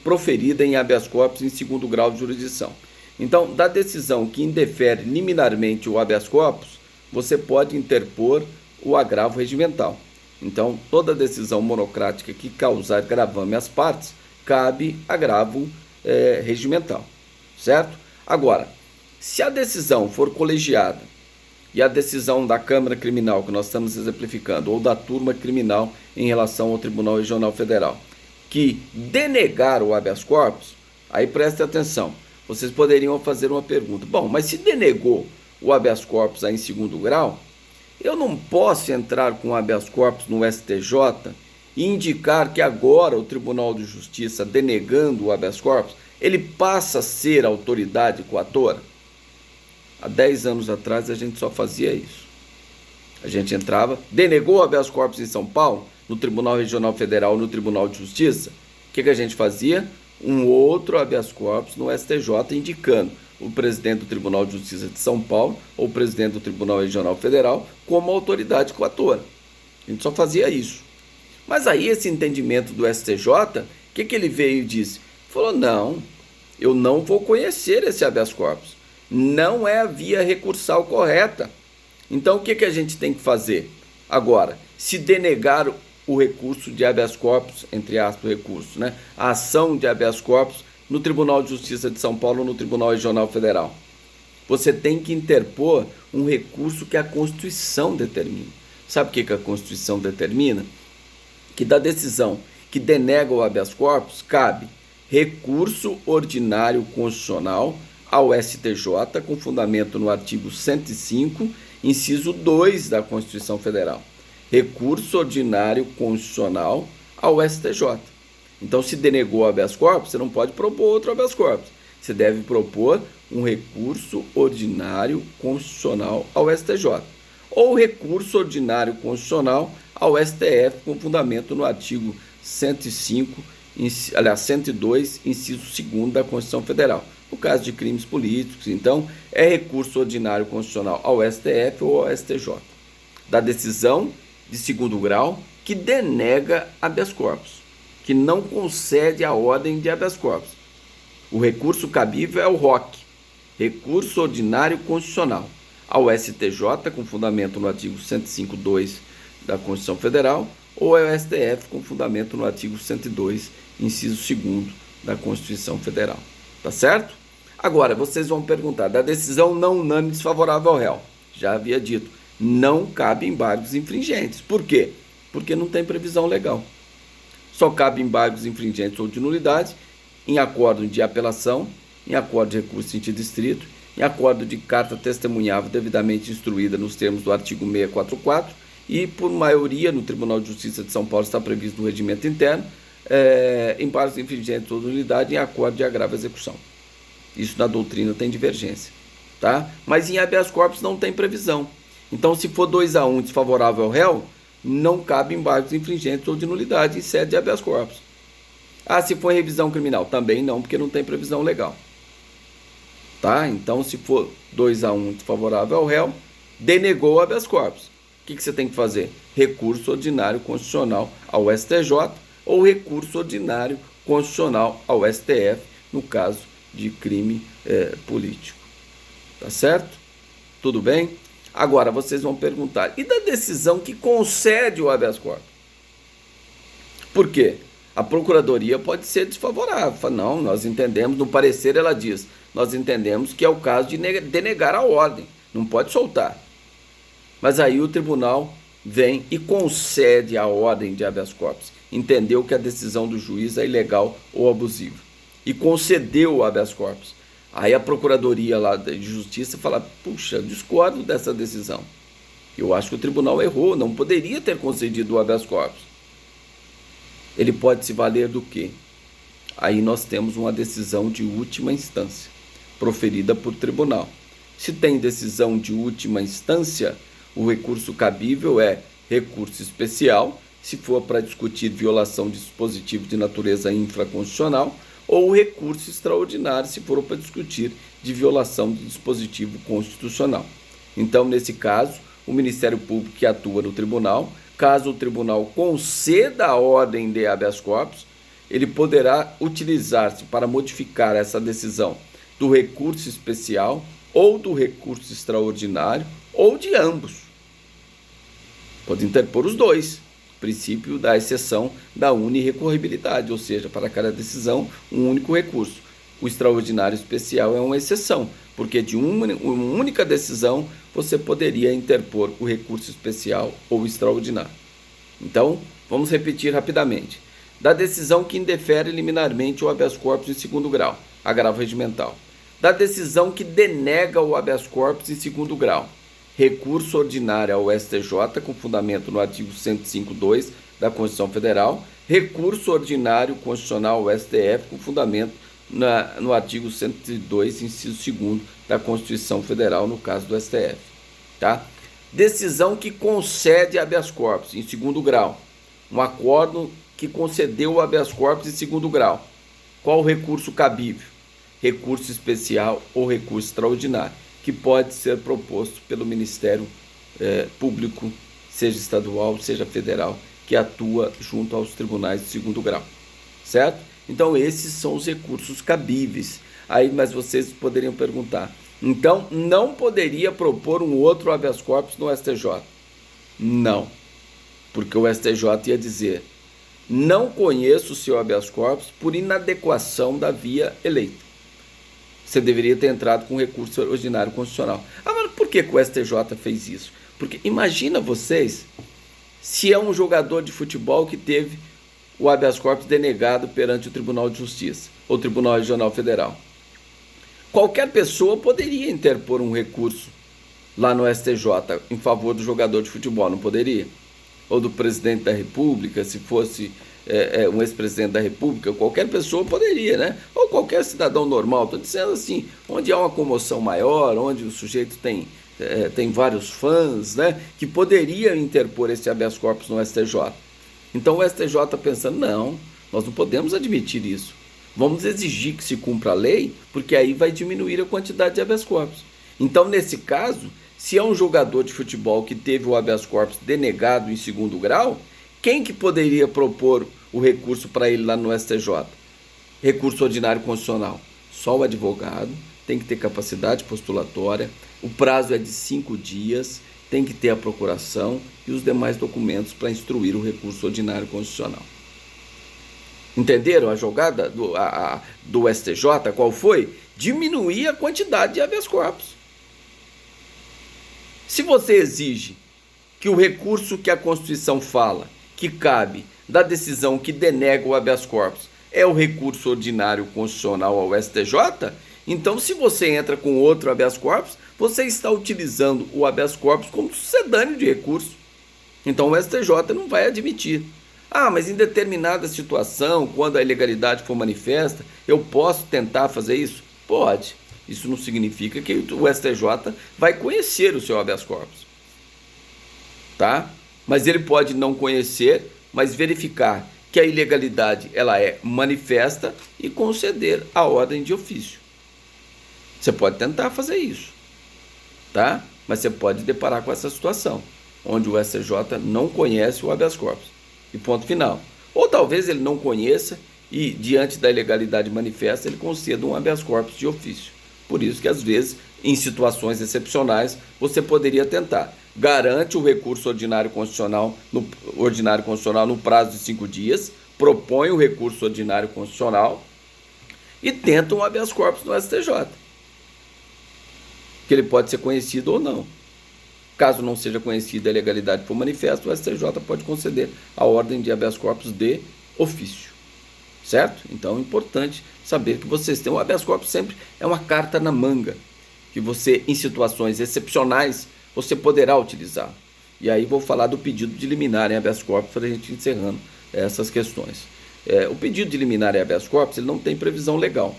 proferida em habeas corpus em segundo grau de jurisdição. Então, da decisão que indefere liminarmente o habeas corpus, você pode interpor o agravo regimental. Então, toda decisão monocrática que causar gravame às partes, cabe agravo regimental, certo? Agora, se a decisão for colegiada e a decisão da Câmara Criminal que nós estamos exemplificando, ou da turma criminal em relação ao Tribunal Regional Federal, que denegar o habeas corpus, aí preste atenção, vocês poderiam fazer uma pergunta. Bom, mas se denegou o habeas corpus aí em segundo grau, eu não posso entrar com habeas corpus no STJ e indicar que agora o Tribunal de Justiça, denegando o habeas corpus, ele passa a ser autoridade coatora? Há 10 anos atrás a gente só fazia isso. A gente entrava, denegou o habeas corpus em São Paulo, no Tribunal Regional Federal, no Tribunal de Justiça. O que a gente fazia? Um outro habeas corpus no STJ, indicando o presidente do Tribunal de Justiça de São Paulo ou o presidente do Tribunal Regional Federal como autoridade coatora. A gente só fazia isso. Mas aí esse entendimento do STJ, o que ele veio e disse? Falou, não, eu não vou conhecer esse habeas corpus. Não é a via recursal correta. Então, o que a gente tem que fazer? Agora, se denegar o recurso de habeas corpus, entre aspas, recurso, né? A ação de habeas corpus no Tribunal de Justiça de São Paulo ou no Tribunal Regional Federal, você tem que interpor um recurso que a Constituição determina. Sabe o que a Constituição determina? Que da decisão que denega o habeas corpus, cabe recurso ordinário constitucional ao STJ, com fundamento no artigo 105, inciso 2 da Constituição Federal. Recurso ordinário constitucional ao STJ. Então, se denegou o habeas corpus, você não pode propor outro habeas corpus. Você deve propor um recurso ordinário constitucional ao STJ. Ou recurso ordinário constitucional ao STF, com fundamento no artigo 105, 102, inciso 2 da Constituição Federal. No caso de crimes políticos, então, é recurso ordinário constitucional ao STF ou ao STJ, da decisão de segundo grau que denega habeas corpus, que não concede a ordem de habeas corpus. O recurso cabível é o ROC, recurso ordinário constitucional, ao STJ, com fundamento no artigo 105.2 da Constituição Federal, ou ao STF, com fundamento no artigo 102, inciso 2 da Constituição Federal. Tá certo? Agora, vocês vão perguntar, da decisão não unânime desfavorável ao réu, já havia dito, não cabe embargos infringentes. Por quê? Porque não tem previsão legal. Só cabe embargos infringentes ou de nulidade em acordo de apelação, em acordo de recurso em sentido estrito, em acordo de carta testemunhável devidamente instruída nos termos do artigo 644 e, por maioria, no Tribunal de Justiça de São Paulo está previsto no regimento interno, embargos infringentes ou de nulidade em acordo de agravo e execução. Isso na doutrina tem divergência, tá? Mas em habeas corpus não tem previsão. Então, se for 2-1 desfavorável ao réu, não cabe embargos infringentes ou de nulidade em sede de habeas corpus. Ah, se for revisão criminal, também não, porque não tem previsão legal. Tá? Então, se for 2-1 desfavorável ao réu, denegou o habeas corpus. O que você tem que fazer? Recurso ordinário constitucional ao STJ ou recurso ordinário constitucional ao STF, no caso de crime político. Tá certo? Tudo bem? Agora, vocês vão perguntar, e da decisão que concede o habeas corpus? Por quê? A procuradoria pode ser desfavorável. Fala, não, nós entendemos, no parecer ela diz, nós entendemos que é o caso de denegar a ordem, não pode soltar. Mas aí o tribunal vem e concede a ordem de habeas corpus. Entendeu que a decisão do juiz é ilegal ou abusiva e concedeu o habeas corpus. Aí a procuradoria lá de justiça fala, puxa, discordo dessa decisão. Eu acho que o tribunal errou, não poderia ter concedido o habeas corpus. Ele pode se valer do quê? Aí nós temos uma decisão de última instância, proferida por tribunal. Se tem decisão de última instância, o recurso cabível é recurso especial, se for para discutir violação de dispositivo de natureza infraconstitucional, ou recurso extraordinário, se for para discutir de violação de dispositivo constitucional. Então, nesse caso, o Ministério Público que atua no tribunal, caso o tribunal conceda a ordem de habeas corpus, ele poderá utilizar-se para modificar essa decisão do recurso especial ou do recurso extraordinário ou de ambos. Pode interpor os dois. Princípio da exceção da unirrecorribilidade, ou seja, para cada decisão, um único recurso. O extraordinário especial é uma exceção, porque de uma única decisão você poderia interpor o recurso especial ou extraordinário. Então, vamos repetir rapidamente. Da decisão que indefere liminarmente o habeas corpus em segundo grau, agravo regimental. Da decisão que denega o habeas corpus em segundo grau, recurso ordinário ao STJ, com fundamento no artigo 105.2 da Constituição Federal, recurso ordinário constitucional ao STF, com fundamento no artigo 102, inciso 2º da Constituição Federal, no caso do STF. Tá? Decisão que concede habeas corpus em segundo grau, um acórdão que concedeu o habeas corpus em segundo grau. Qual o recurso cabível? Recurso especial ou recurso extraordinário, que pode ser proposto pelo Ministério Público, seja estadual, seja federal, que atua junto aos tribunais de segundo grau, certo? Então, esses são os recursos cabíveis. Aí, mas vocês poderiam perguntar, então, não poderia propor um outro habeas corpus no STJ? Não, porque o STJ ia dizer, não conheço o seu habeas corpus por inadequação da via eleita. Você deveria ter entrado com recurso ordinário constitucional. Ah, mas por que o STJ fez isso? Porque imagina vocês se é um jogador de futebol que teve o habeas corpus denegado perante o Tribunal de Justiça ou Tribunal Regional Federal. Qualquer pessoa poderia interpor um recurso lá no STJ em favor do jogador de futebol, não poderia? Ou do presidente da República, se fosse um ex-presidente da República, qualquer pessoa poderia, né? Ou qualquer cidadão normal. Estou dizendo assim, onde há uma comoção maior, onde o sujeito tem vários fãs, né? Que poderia interpor esse habeas corpus no STJ. Então o STJ está pensando, não, nós não podemos admitir isso. Vamos exigir que se cumpra a lei, porque aí vai diminuir a quantidade de habeas corpus. Então, nesse caso, se é um jogador de futebol que teve o habeas corpus denegado em segundo grau, quem que poderia propor o recurso para ele lá no STJ? Recurso ordinário constitucional. Só o advogado, tem que ter capacidade postulatória, o prazo é de 5 dias, tem que ter a procuração e os demais documentos para instruir o recurso ordinário constitucional. Entenderam a jogada do STJ? Qual foi? Diminuir a quantidade de habeas corpus. Se você exige que o recurso que a Constituição fala que cabe da decisão que denega o habeas corpus é o recurso ordinário constitucional ao STJ, então se você entra com outro habeas corpus, você está utilizando o habeas corpus como sucedâneo de recurso. Então o STJ não vai admitir. Ah, mas em determinada situação, quando a ilegalidade for manifesta, eu posso tentar fazer isso? Pode. Isso não significa que o STJ vai conhecer o seu habeas corpus. Tá? Mas ele pode não conhecer, mas verificar que a ilegalidade ela é manifesta e conceder a ordem de ofício. Você pode tentar fazer isso, tá? Mas você pode deparar com essa situação, onde o STJ não conhece o habeas corpus. E ponto final. Ou talvez ele não conheça e, diante da ilegalidade manifesta, ele conceda um habeas corpus de ofício. Por isso que, às vezes, em situações excepcionais, você poderia tentar. Garante o recurso ordinário constitucional no prazo de 5 dias, propõe o recurso ordinário constitucional e tenta um habeas corpus no STJ. Que ele pode ser conhecido ou não. Caso não seja conhecida a ilegalidade por manifesto, o STJ pode conceder a ordem de habeas corpus de ofício. Certo? Então é importante saber que vocês têm o habeas corpus sempre é uma carta na manga, que você, em situações excepcionais, você poderá utilizar. E aí vou falar do pedido de liminar em habeas corpus para a gente encerrando essas questões. O pedido de liminar em habeas corpus ele não tem previsão legal.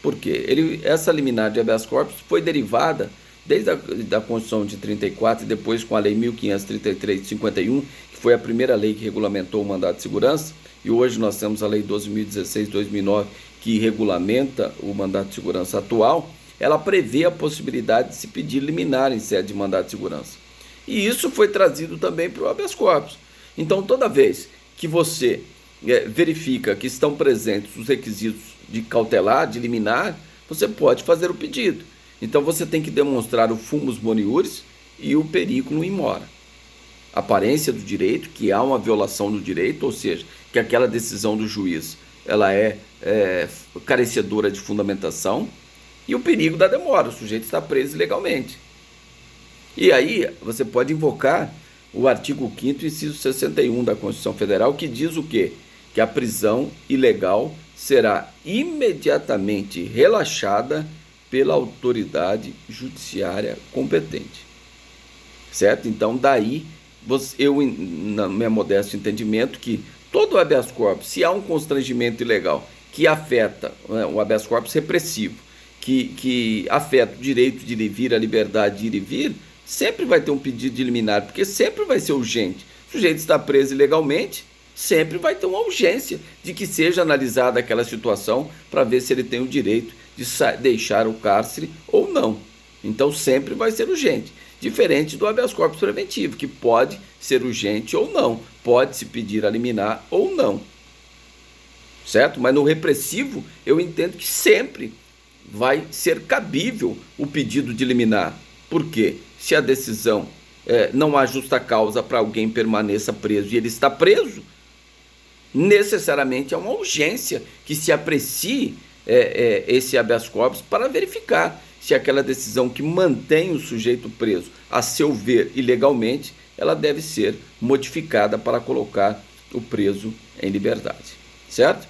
Por quê? Essa liminar de habeas corpus foi derivada desde a Constituição de 34 e depois com a Lei 1533 de 51, que foi a primeira lei que regulamentou o mandado de segurança, e hoje nós temos a Lei 12.016/2009, que regulamenta o mandado de segurança atual. Ela prevê a possibilidade de se pedir liminar em sede de mandado de segurança. E isso foi trazido também para o habeas corpus. Então, toda vez que você verifica que estão presentes os requisitos de cautelar, de liminar, você pode fazer o pedido. Então você tem que demonstrar o fumus boniuris e o periculum in mora. Aparência do direito, que há uma violação do direito, ou seja, que aquela decisão do juiz ela é carecedora de fundamentação, e o perigo da demora, o sujeito está preso ilegalmente. E aí você pode invocar o artigo 5º, inciso 61 da Constituição Federal, que diz o quê? Que a prisão ilegal será imediatamente relaxada pela autoridade judiciária competente. Certo? Então, daí, eu, no meu modesto entendimento, que todo habeas corpus, se há um constrangimento ilegal que afeta, o habeas corpus repressivo, que afeta o direito de ir e vir, a liberdade de ir e vir, sempre vai ter um pedido de liminar, porque sempre vai ser urgente. O sujeito está preso ilegalmente, sempre vai ter uma urgência de que seja analisada aquela situação para ver se ele tem o direito de deixar o cárcere ou não. Então sempre vai ser urgente. Diferente do habeas corpus preventivo, que pode ser urgente ou não, pode se pedir a liminar ou não. Certo? Mas no repressivo, eu entendo que sempre vai ser cabível o pedido de liminar. Por quê? Se a decisão não há justa causa para alguém permaneça preso e ele está preso, necessariamente é uma urgência que se aprecie esse habeas corpus para verificar se aquela decisão que mantém o sujeito preso, a seu ver, ilegalmente, ela deve ser modificada para colocar o preso em liberdade. Certo?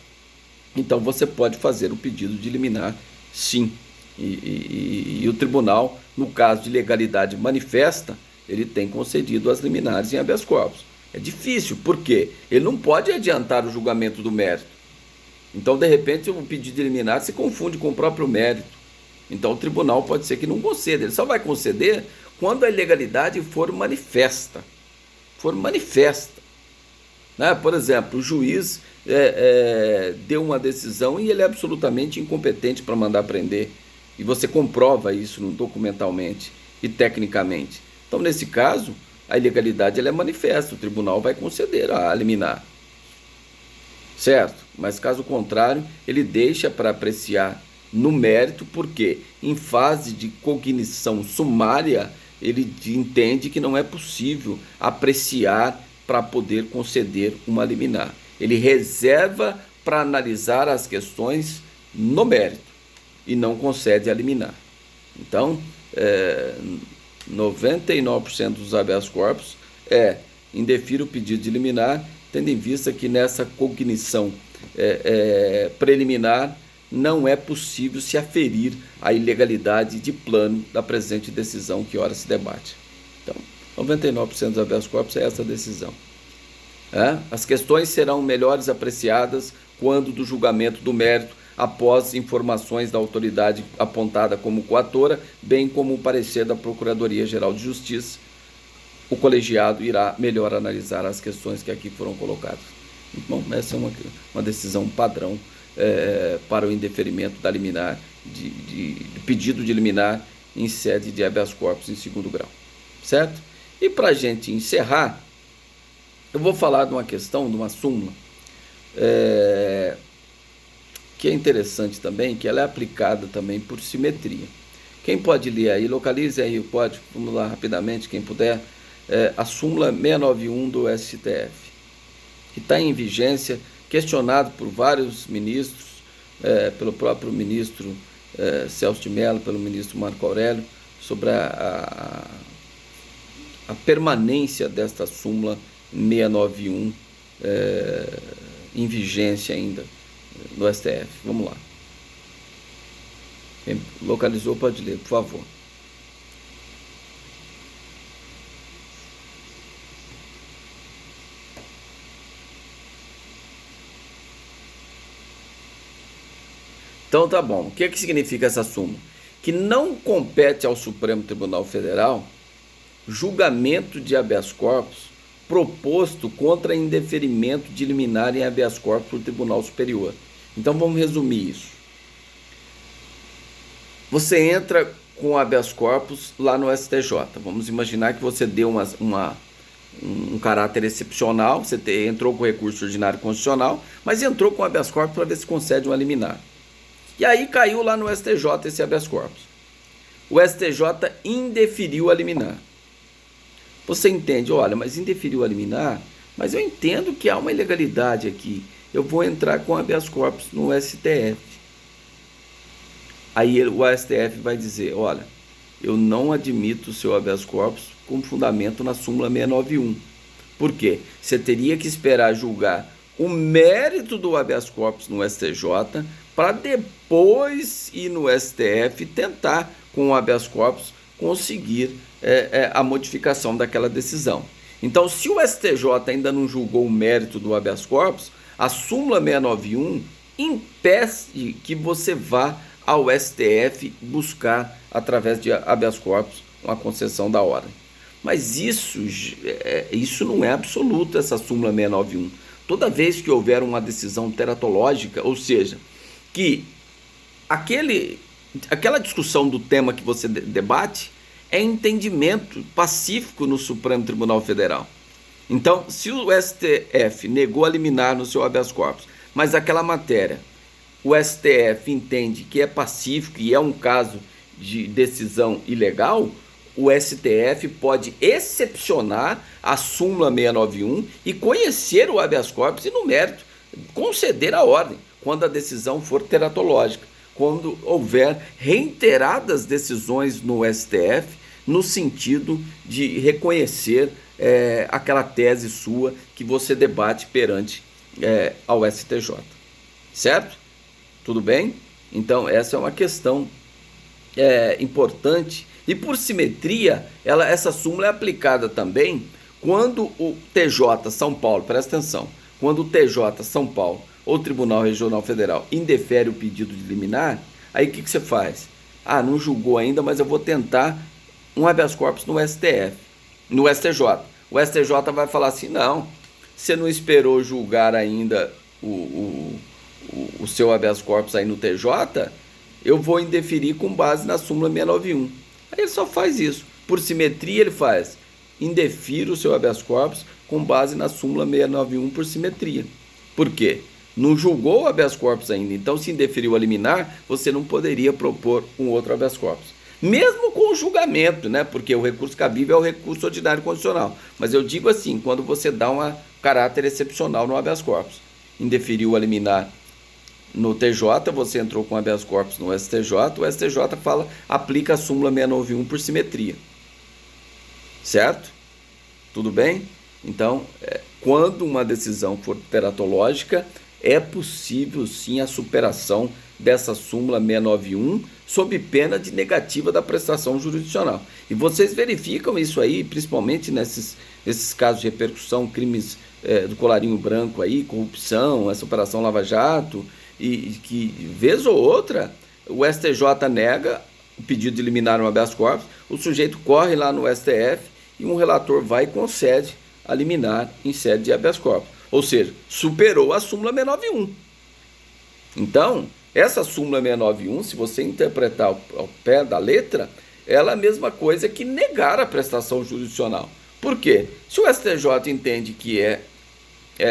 Então você pode fazer o pedido de liminar, sim. E o tribunal, no caso de legalidade manifesta, ele tem concedido as liminares em habeas corpus. É difícil, porque ele não pode adiantar o julgamento do mérito. Então, de repente, o pedido de liminar se confunde com o próprio mérito. Então, o tribunal pode ser que não conceda. Ele só vai conceder quando a ilegalidade for manifesta. For manifesta. Né? Por exemplo, o juiz deu uma decisão e ele é absolutamente incompetente para mandar prender. E você comprova isso documentalmente e tecnicamente. Então, nesse caso, a ilegalidade ela é manifesta, o tribunal vai conceder a liminar. Certo? Mas caso contrário, ele deixa para apreciar no mérito, porque em fase de cognição sumária, ele entende que não é possível apreciar para poder conceder uma liminar. Ele reserva para analisar as questões no mérito e não concede a liminar. Então, 99% dos habeas corpus indefere o pedido de liminar, tendo em vista que nessa cognição preliminar não é possível se aferir a ilegalidade de plano da presente decisão que ora se debate. Então, 99% dos habeas corpus é essa decisão. As questões serão melhores apreciadas quando do julgamento do mérito, após informações da autoridade apontada como coatora, bem como o parecer da Procuradoria-Geral de Justiça. O colegiado irá melhor analisar as questões que aqui foram colocadas. Bom, essa é uma decisão padrão para o indeferimento da liminar, de pedido de liminar em sede de habeas corpus em segundo grau. Certo? E para a gente encerrar, eu vou falar de uma questão, de uma súmula, que é interessante também, que ela é aplicada também por simetria. Quem pode ler aí, localize aí o código, vamos lá rapidamente, quem puder, a súmula 691 do STF, que está em vigência, questionado por vários ministros, pelo próprio ministro Celso de Mello, pelo ministro Marco Aurélio, sobre a permanência desta súmula 691 em vigência ainda no STF. Vamos lá. Quem localizou pode ler, por favor. Então tá bom. O que é que significa essa súmula? Que não compete ao Supremo Tribunal Federal julgamento de habeas corpus proposto contra indeferimento de liminar em habeas corpus do Tribunal Superior. Então vamos resumir isso. Você entra com habeas corpus lá no STJ. Vamos imaginar que você deu um caráter excepcional, você entrou com recurso ordinário constitucional, mas entrou com habeas corpus para ver se concede um liminar. E aí caiu lá no STJ esse habeas corpus. O STJ indeferiu a liminar. Você entende, olha, mas indeferiu a liminar, mas eu entendo que há uma ilegalidade aqui. Eu vou entrar com habeas corpus no STF. Aí o STF vai dizer, olha, eu não admito o seu habeas corpus com fundamento na súmula 691. Por quê? Você teria que esperar julgar o mérito do habeas corpus no STJ para depois ir no STF e tentar, com o habeas corpus, conseguir a modificação daquela decisão. Então, se o STJ ainda não julgou o mérito do habeas corpus, a súmula 691 impede que você vá ao STF buscar, através de habeas corpus, uma concessão da ordem. Mas isso não é absoluto, essa súmula 691. Toda vez que houver uma decisão teratológica, ou seja, que aquela discussão do tema que você debate é entendimento pacífico no Supremo Tribunal Federal. Então, se o STF negou a liminar no seu habeas corpus, mas aquela matéria o STF entende que é pacífico e é um caso de decisão ilegal, o STF pode excepcionar a súmula 691 e conhecer o habeas corpus e, no mérito, conceder a ordem, quando a decisão for teratológica, quando houver reiteradas decisões no STF, no sentido de reconhecer aquela tese sua que você debate perante ao STJ. Certo? Tudo bem? Então, essa é uma questão importante. E por simetria, essa súmula é aplicada também quando o TJ São Paulo, presta atenção, quando o TJ São Paulo ou Tribunal Regional Federal indefere o pedido de liminar, aí o que você faz? Ah, não julgou ainda, mas eu vou tentar um habeas corpus no STF, no STJ. O STJ vai falar assim, não, você não esperou julgar ainda o seu habeas corpus aí no TJ, eu vou indeferir com base na súmula 691. Aí ele só faz isso. Por simetria ele faz, indefira o seu habeas corpus com base na súmula 691 por simetria. Por quê? Não julgou o habeas corpus ainda, então se indeferiu a liminar, você não poderia propor um outro habeas corpus. Mesmo com o julgamento, né? Porque o recurso cabível é o recurso ordinário constitucional. Mas eu digo assim, quando você dá um caráter excepcional no habeas corpus. Indeferiu a liminar no TJ, você entrou com habeas corpus no STJ, o STJ aplica a súmula 691 por simetria. Certo? Tudo bem? Então, quando uma decisão for teratológica, é possível sim a superação dessa súmula 691 sob pena de negativa da prestação jurisdicional. E vocês verificam isso aí, principalmente nesses casos de repercussão, crimes do colarinho branco aí, corrupção, essa operação Lava Jato, e que, vez ou outra, o STJ nega o pedido de liminar um habeas corpus, o sujeito corre lá no STF e um relator vai e concede a liminar em sede de habeas corpus. Ou seja, superou a súmula 691. Então, essa súmula 691, se você interpretar ao pé da letra, ela é a mesma coisa que negar a prestação jurisdicional. Por quê? Se o STJ entende que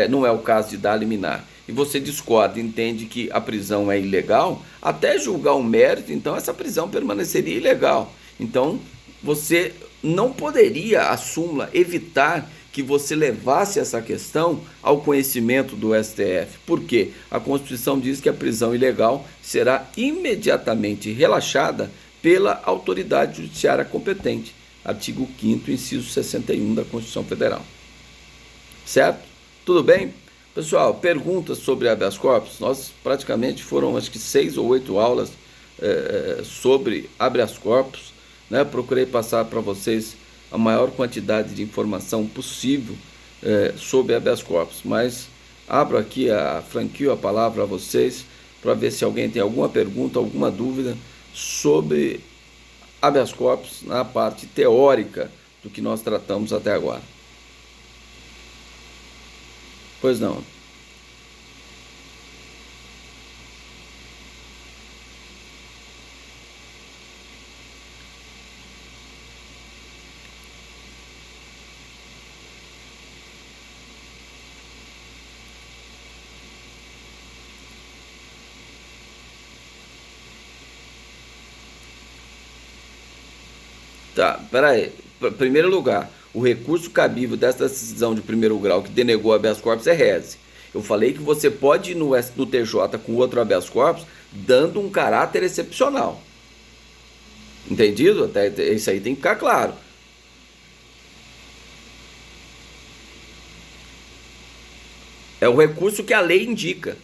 não é o caso de dar liminar, e você discorda, entende que a prisão é ilegal, até julgar o mérito, então essa prisão permaneceria ilegal. Então, você não poderia, a súmula, evitar que você levasse essa questão ao conhecimento do STF. Por quê? A Constituição diz que a prisão ilegal será imediatamente relaxada pela autoridade judiciária competente. Artigo 5º, inciso 61 da Constituição Federal. Certo? Tudo bem? Pessoal, perguntas sobre habeas corpus? Nós praticamente foram, acho que 6 ou 8 aulas sobre habeas corpus, né? Procurei passar para vocês a maior quantidade de informação possível sobre habeas corpus, mas abro aqui franquio a palavra a vocês para ver se alguém tem alguma pergunta, alguma dúvida sobre habeas corpus na parte teórica do que nós tratamos até agora. Pois não. Tá, peraí. Primeiro lugar, o recurso cabível dessa decisão de primeiro grau que denegou habeas corpus é rese. Eu falei que você pode ir no TJ com outro habeas corpus dando um caráter excepcional. Entendido? Até isso aí tem que ficar claro. É o recurso que a lei indica.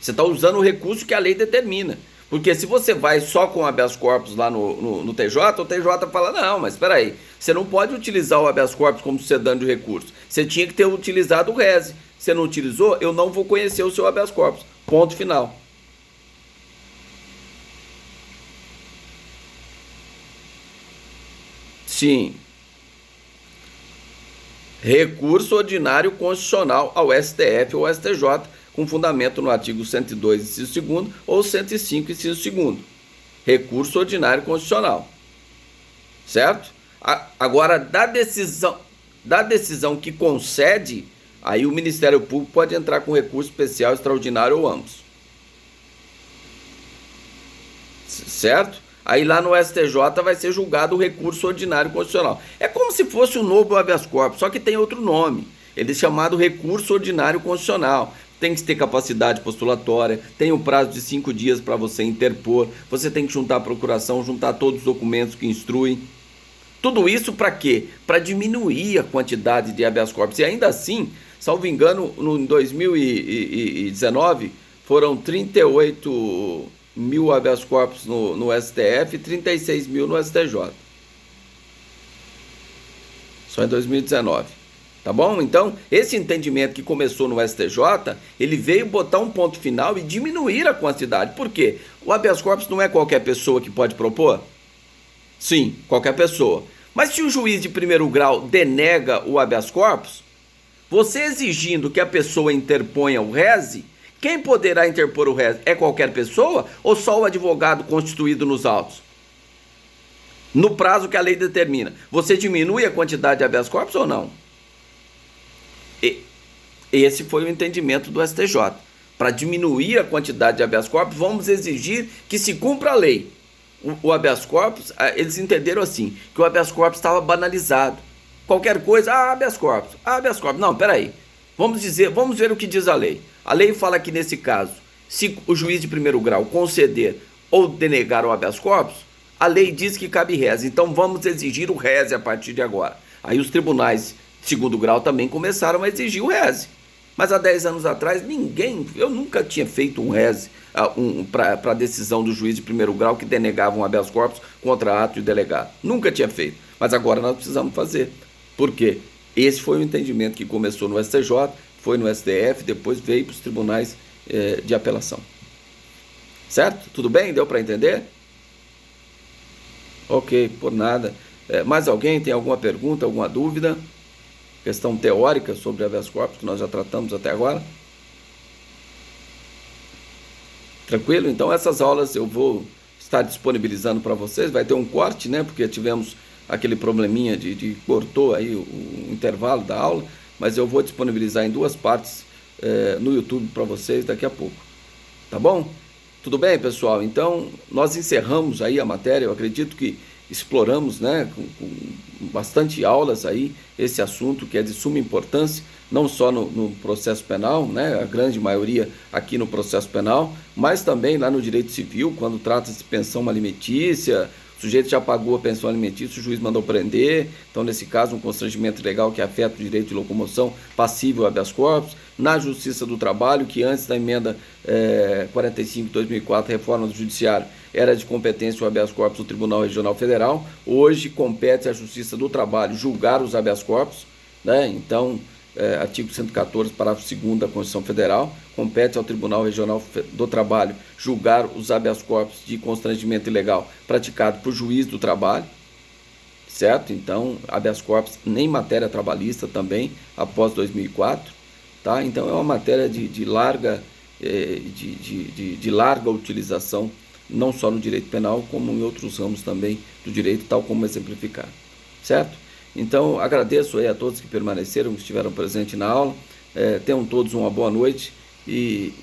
Você está usando o recurso que a lei determina. Porque se você vai só com habeas corpus lá no TJ, o TJ fala, não, mas espera aí, você não pode utilizar o habeas corpus como sedã de recurso. Você tinha que ter utilizado o rese. Você não utilizou, eu não vou conhecer o seu habeas corpus. Ponto final. Sim. Recurso ordinário constitucional ao STF ou STJ, com fundamento no artigo 102, inciso 2º, ou 105, inciso 2º. Recurso ordinário constitucional. Certo? Agora, da decisão que concede, aí o Ministério Público pode entrar com recurso especial, extraordinário ou ambos. Certo? Aí lá no STJ vai ser julgado o recurso ordinário constitucional. É como se fosse um novo habeas corpus, só que tem outro nome. Ele é chamado recurso ordinário constitucional. Tem que ter capacidade postulatória, tem um prazo de 5 dias para você interpor, você tem que juntar a procuração, juntar todos os documentos que instruem. Tudo isso para quê? Para diminuir a quantidade de habeas corpus. E ainda assim, salvo engano, em 2019 foram 38 mil habeas corpus no STF e 36 mil no STJ. Só em 2019. Tá bom? Então, esse entendimento que começou no STJ, ele veio botar um ponto final e diminuir a quantidade. Por quê? O habeas corpus não é qualquer pessoa que pode propor? Sim, qualquer pessoa. Mas se o juiz de primeiro grau denega o habeas corpus, você exigindo que a pessoa interponha o rese, quem poderá interpor o rese? É qualquer pessoa ou só o advogado constituído nos autos? No prazo que a lei determina. Você diminui a quantidade de habeas corpus ou não? Esse foi o entendimento do STJ. Para diminuir a quantidade de habeas corpus, vamos exigir que se cumpra a lei. O habeas corpus, eles entenderam assim, que o habeas corpus estava banalizado. Qualquer coisa, habeas corpus, habeas corpus. Não, peraí. Vamos ver o que diz a lei. A lei fala que nesse caso, se o juiz de primeiro grau conceder ou denegar o habeas corpus, a lei diz que cabe rese. Então vamos exigir o rese a partir de agora. Aí os tribunais de segundo grau também começaram a exigir o rese. Mas há 10 anos atrás, eu nunca tinha feito um rese para a decisão do juiz de primeiro grau que denegava um habeas corpus contra ato de delegado. Nunca tinha feito. Mas agora nós precisamos fazer. Por quê? Esse foi o entendimento que começou no STJ, foi no STF, depois veio para os tribunais de apelação. Certo? Tudo bem? Deu para entender? Ok, por nada. Mais alguém tem alguma pergunta, alguma dúvida? Questão teórica sobre habeas corpus que nós já tratamos até agora? Tranquilo? Então essas aulas eu vou estar disponibilizando para vocês. Vai ter um corte, né? Porque tivemos aquele probleminha de cortou aí o intervalo da aula, mas eu vou disponibilizar em 2 partes no YouTube para vocês daqui a pouco. Tá bom? Tudo bem, pessoal? Então nós encerramos aí a matéria. Eu acredito que exploramos, né, com bastante aulas aí esse assunto que é de suma importância, não só no processo penal, né, a grande maioria aqui no processo penal, mas também lá no direito civil, quando trata-se de pensão alimentícia, o sujeito já pagou a pensão alimentícia, o juiz mandou prender, então nesse caso um constrangimento legal que afeta o direito de locomoção passível a habeas corpus, na Justiça do Trabalho, que antes da emenda 45 de 2004, reforma do Judiciário, era de competência o habeas corpus do Tribunal Regional Federal, hoje compete à Justiça do Trabalho julgar os habeas corpus, né? Então, artigo 114, parágrafo 2º da Constituição Federal, compete ao Tribunal Regional do Trabalho julgar os habeas corpus de constrangimento ilegal praticado por juiz do trabalho, certo? Então, habeas corpus nem matéria trabalhista também, após 2004, tá? Então, é uma matéria de larga utilização, não só no direito penal, como em outros ramos também do direito, tal como exemplificado, certo? Então, agradeço aí a todos que permaneceram, que estiveram presentes na aula, tenham todos uma boa noite e